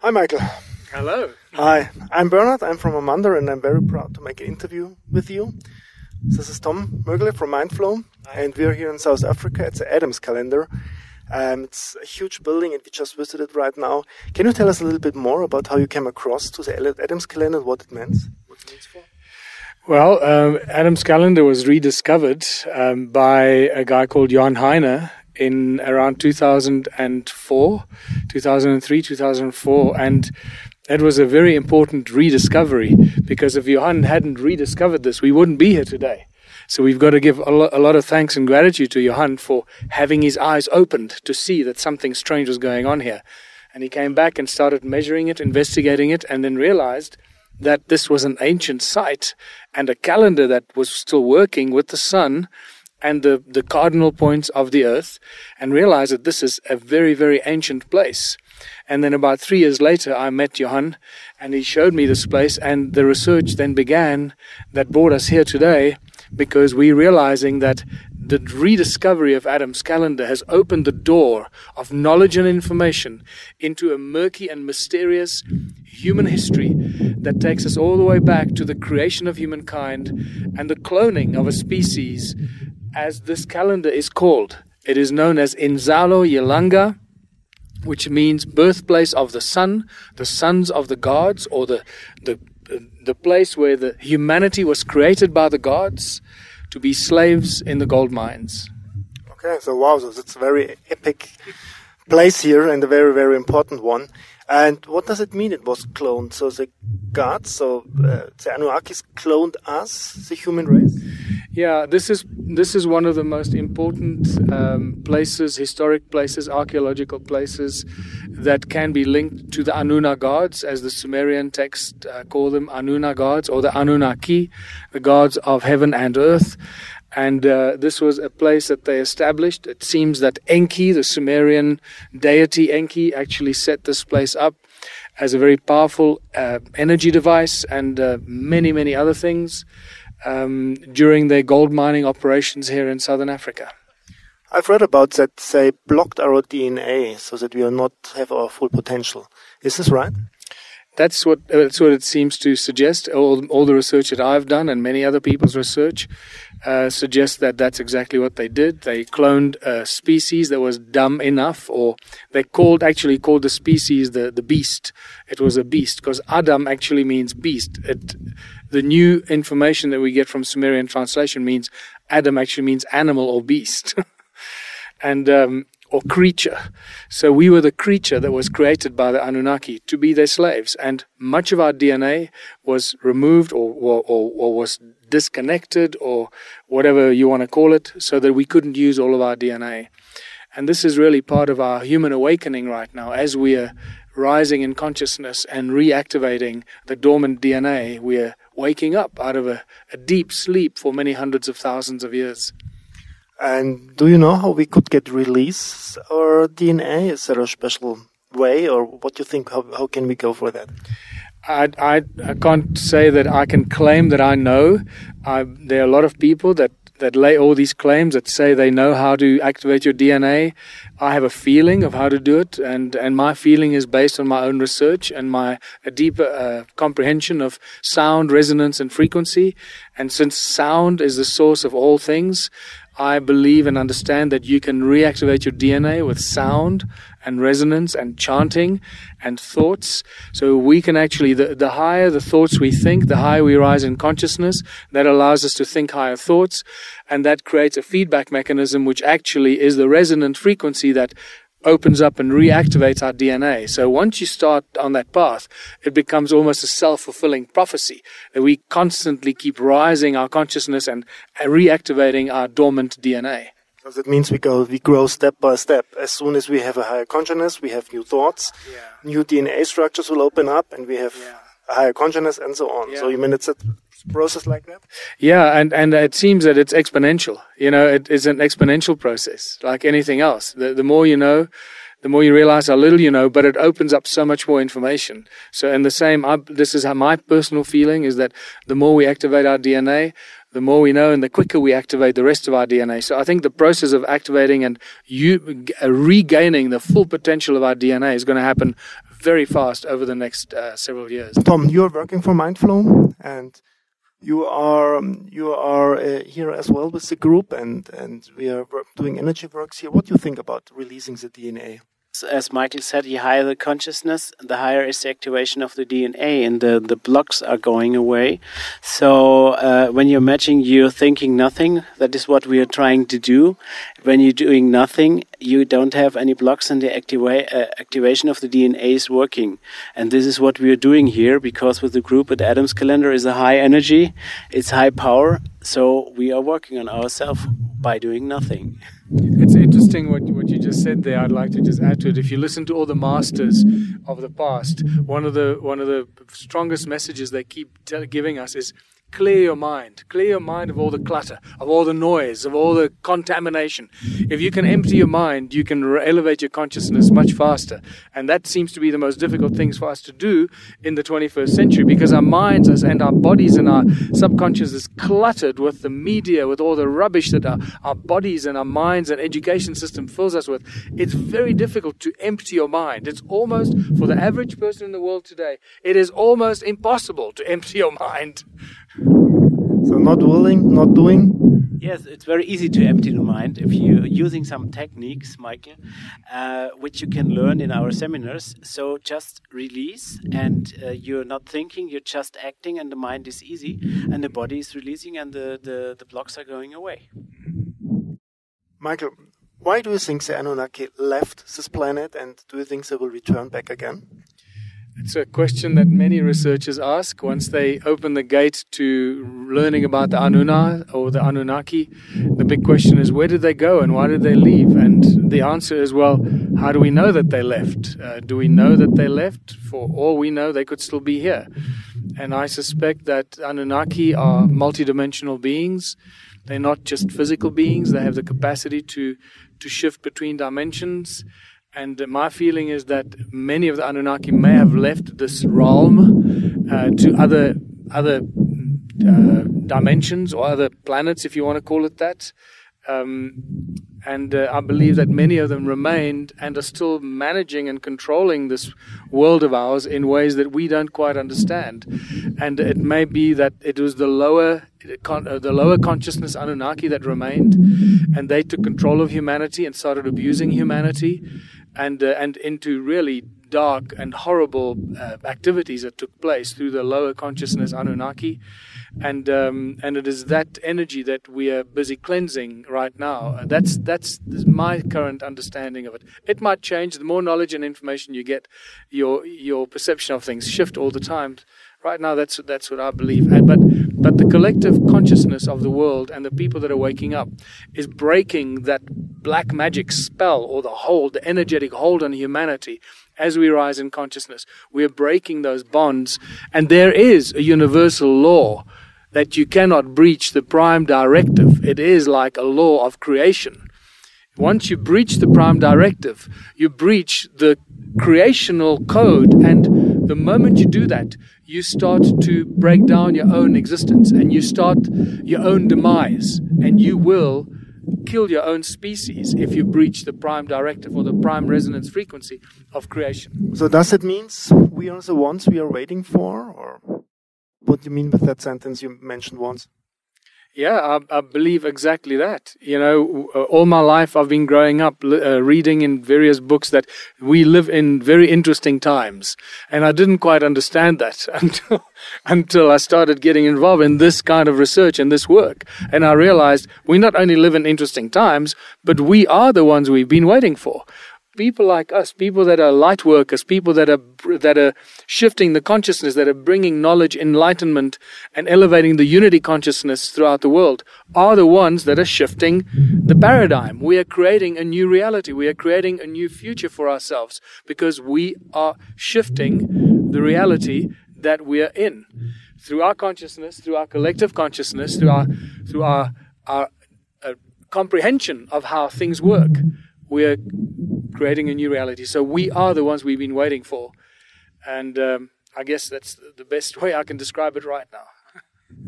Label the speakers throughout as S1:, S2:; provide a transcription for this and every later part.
S1: Hi, Michael.
S2: Hello.
S1: Hi, I'm Bernhard. I'm from Amanda, and I'm very proud to make an interview with you. This is Tom Mögele from Mindflow, and we're here in South Africa. It's the Adams Kalender. It's a huge building, and we just visited right now. Can you tell us a little bit more about how you came across to the Adams Kalender and what it means? What it means for?
S2: Well, Adams Kalender was rediscovered by a guy called Jan Heine in around 2004, 2003, 2004, and it was a very important rediscovery, because if Johan hadn't rediscovered this, we wouldn't be here today. So we've got to give a lot of thanks and gratitude to Johan for having his eyes opened to see that something strange was going on here. And he came back and started measuring it, investigating it, and then realized that this was an ancient site and a calendar that was still working with the sun and the cardinal points of the earth, and realized that this is a very, very ancient place. And then about 3 years later, I met Johan, and he showed me this place, and the research then began that brought us here today, because we're realizing that the rediscovery of Adams Kalender has opened the door of knowledge and information into a murky and mysterious human history that takes us all the way back to the creation of humankind and the cloning of a species, as this calendar is called. It is known as Inzalo Yelanga, which means birthplace of the sun, the sons of the gods, or the place where the humanity was created by the gods to be slaves in the gold mines.
S1: Okay, so wow, so it's a very epic place here and a very, very important one. And what does it mean it was cloned? So the gods, the Anunnakis cloned us, the human race?
S2: Yeah, this is one of the most important places, historic places, archaeological places that can be linked to the Anunna gods, as the Sumerian texts call them, Anunna gods, or the Anunnaki, the gods of heaven and earth. And this was a place that they established. It seems that Enki, the Sumerian deity Enki, actually set this place up as a very powerful energy device, and many, many other things during their gold mining operations here in Southern Africa.
S1: I've read about that they blocked our DNA so that we will not have our full potential. Is this right?
S2: That's what it seems to suggest. All the research that I've done and many other people's research suggests that that's exactly what they did. They cloned a species that was dumb enough, or they actually called the species the beast. It was a beast, because Adam actually means beast. The new information that we get from Sumerian translation means Adam actually means animal or beast. And or creature. So we were the creature that was created by the Anunnaki to be their slaves, and much of our DNA was removed or was disconnected, or whatever you want to call it, so that we couldn't use all of our DNA. And this is really part of our human awakening right now. As we are rising in consciousness and reactivating the dormant DNA, we are waking up out of a deep sleep for many hundreds of thousands of years.
S1: And do you know how we could get release our DNA? Is there a special way, or what do you think? How can we go for that?
S2: I can't say that I can claim that I know. There are a lot of people that lay all these claims that say they know how to activate your DNA. I have a feeling of how to do it, and my feeling is based on my own research and a deeper comprehension of sound, resonance, and frequency. And since sound is the source of all things, I believe and understand that you can reactivate your DNA with sound and resonance and chanting and thoughts. So we can actually, the higher the thoughts we think, the higher we rise in consciousness. That allows us to think higher thoughts, and that creates a feedback mechanism, which actually is the resonant frequency that opens up and reactivates our DNA. So once you start on that path, it becomes almost a self-fulfilling prophecy that we constantly keep rising our consciousness and reactivating our dormant DNA.
S1: So that means we grow step by step. As soon as we have a higher consciousness, we have new thoughts, new DNA structures will open up, and we have a higher consciousness, and so on. So you mean it's a process like that?
S2: Yeah, and it seems that it's exponential. You know, it is an exponential process, like anything else. The more you know, the more you realize how little you know, but it opens up so much more information. So in the same, this is how my personal feeling is, that the more we activate our DNA, the more we know, and the quicker we activate the rest of our DNA. So I think the process of activating and regaining the full potential of our DNA is going to happen very fast over the next several years.
S1: Tom, you're working for Mindflow, and you are here as well with the group, and we are doing energy works here. What do you think about releasing the DNA?
S3: As Michael said, the higher the consciousness, the higher is the activation of the DNA, and the blocks are going away. So when you're matching, you're thinking nothing. That is what we are trying to do. When you're doing nothing, you don't have any blocks, and the activation of the DNA is working. And this is what we are doing here, because with the group at Adams Kalender is a high energy, it's high power. So we are working on ourselves by doing nothing.
S2: It's interesting what you just said there. I'd like to just add to it. If you listen to all the masters of the past, one of the strongest messages they keep giving us is clear your mind. Clear your mind of all the clutter, of all the noise, of all the contamination. If you can empty your mind, you can elevate your consciousness much faster. And that seems to be the most difficult things for us to do in the 21st century, because our minds and our bodies and our subconscious is cluttered with the media, with all the rubbish that our bodies and our minds and education system fills us with. It's very difficult to empty your mind. It's almost, for the average person in the world today, it is almost impossible to empty your mind.
S1: So not willing, not doing?
S3: Yes, it's very easy to empty the mind if you're using some techniques, Michael, which you can learn in our seminars. So just release, and you're not thinking, you're just acting, and the mind is easy, and the body is releasing, and the blocks are going away.
S1: Michael, why do you think the Anunnaki left this planet, and do you think they will return back again?
S2: It's a question that many researchers ask once they open the gate to learning about the Anuna or the Anunnaki. The big question is, where did they go and why did they leave? And the answer is, well, how do we know that they left? Do we know that they left? For all we know, they could still be here. And I suspect that Anunnaki are multidimensional beings. They're not just physical beings. They have the capacity to shift between dimensions. And my feeling is that many of the Anunnaki may have left this realm to other dimensions or other planets, if you want to call it that. And I believe that many of them remained and are still managing and controlling this world of ours in ways that we don't quite understand. And it may be that it was the lower consciousness Anunnaki that remained, and they took control of humanity and started abusing humanity, and into really dark and horrible activities that took place through the lower consciousness Anunnaki, and it is that energy that we are busy cleansing right now. That's my current understanding of it. It might change. The more knowledge and information you get, your perception of things shift all the time. Right now, that's what I believe. But the collective consciousness of the world and the people that are waking up is breaking that black magic spell, or the energetic hold on humanity. As we rise in consciousness, we are breaking those bonds, and there is a universal law that you cannot breach the prime directive. It is like a law of creation. Once you breach the prime directive, you breach the creational code, and the moment you do that, you start to break down your own existence, and you start your own demise, and you will kill your own species if you breach the prime directive or the prime resonance frequency of creation.
S1: So does it mean we are the ones we are waiting for, or what do you mean with that sentence you mentioned once?
S2: Yeah, I believe exactly that. You know, all my life I've been growing up reading in various books that we live in very interesting times. And I didn't quite understand that until I started getting involved in this kind of research and this work. And I realized we not only live in interesting times, but we are the ones we've been waiting for. People like us, people that are light workers, people that are shifting the consciousness, that are bringing knowledge, enlightenment, and elevating the unity consciousness throughout the world, are the ones that are shifting the paradigm. We are creating a new reality. We are creating a new future for ourselves because we are shifting the reality that we are in through our consciousness, through our collective consciousness, through our comprehension of how things work. We are creating a new reality. So we are the ones we've been waiting for. And I guess that's the best way I can describe it right now.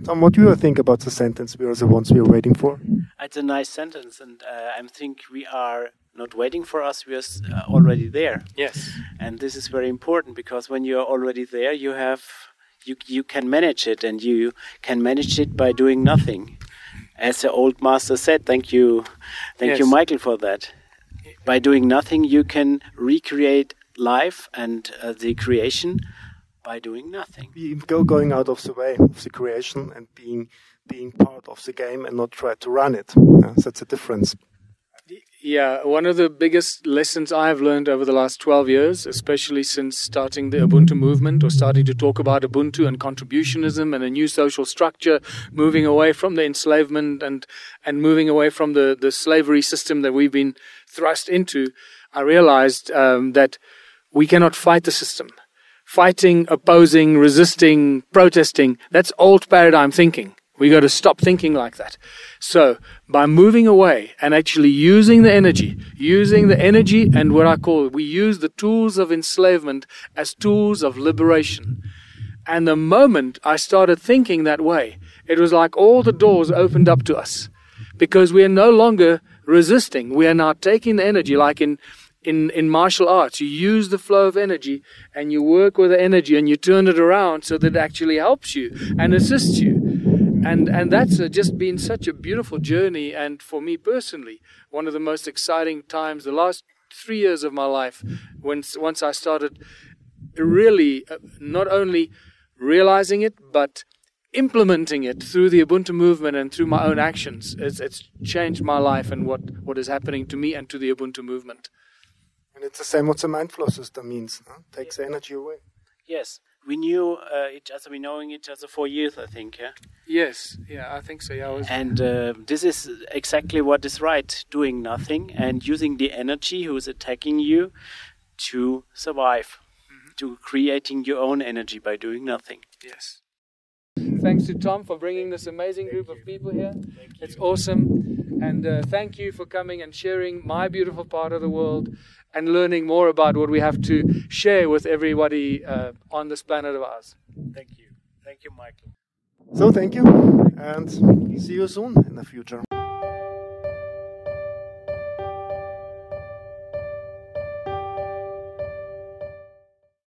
S1: Tom, what do you think about the sentence, we are the ones we are waiting for?
S3: It's a nice sentence, and I think we are not waiting for us, we are already there.
S2: Yes.
S3: And this is very important, because when you are already there, you can manage it, and you can manage it by doing nothing. As the old master said, thank you, Michael, for that. By doing nothing, you can recreate life and the creation by doing nothing.
S1: Going out of the way of the creation and being part of the game and not try to run it. That's the difference.
S2: Yeah, one of the biggest lessons I've learned over the last 12 years, especially since starting the Ubuntu movement, or starting to talk about Ubuntu and contributionism and a new social structure, moving away from the enslavement and moving away from the slavery system that we've been thrust into, I realized that we cannot fight the system. Fighting, opposing, resisting, protesting, that's old paradigm thinking. We got to stop thinking like that. So, by moving away and actually using the energy and what I call, we use the tools of enslavement as tools of liberation. And the moment I started thinking that way, it was like all the doors opened up to us. Because we are no longer resisting. We are now taking the energy, like in martial arts. You use the flow of energy and you work with the energy and you turn it around so that it actually helps you and assists you. And that's just been such a beautiful journey, and for me personally, one of the most exciting times, the last 3 years of my life, once I started really not only realizing it, but implementing it through the Ubuntu movement and through my own actions. It's changed my life and what is happening to me and to the Ubuntu movement.
S1: And it's the same what the mind flow system means. Takes the energy away.
S3: Yes. We knew each other. We knowing each other for years, I think. Yeah.
S2: Yes. Yeah, I think so. Yeah.
S3: And this is exactly what is right: doing nothing and using the energy who is attacking you to survive, to creating your own energy by doing nothing.
S2: Yes. Thanks to Tom for bringing this amazing group of people here. It's awesome, and thank you for coming and sharing my beautiful part of the world, and learning more about what we have to share with everybody on this planet of ours.
S3: Thank you. Thank you, Michael.
S1: So thank you, and see you soon in the future.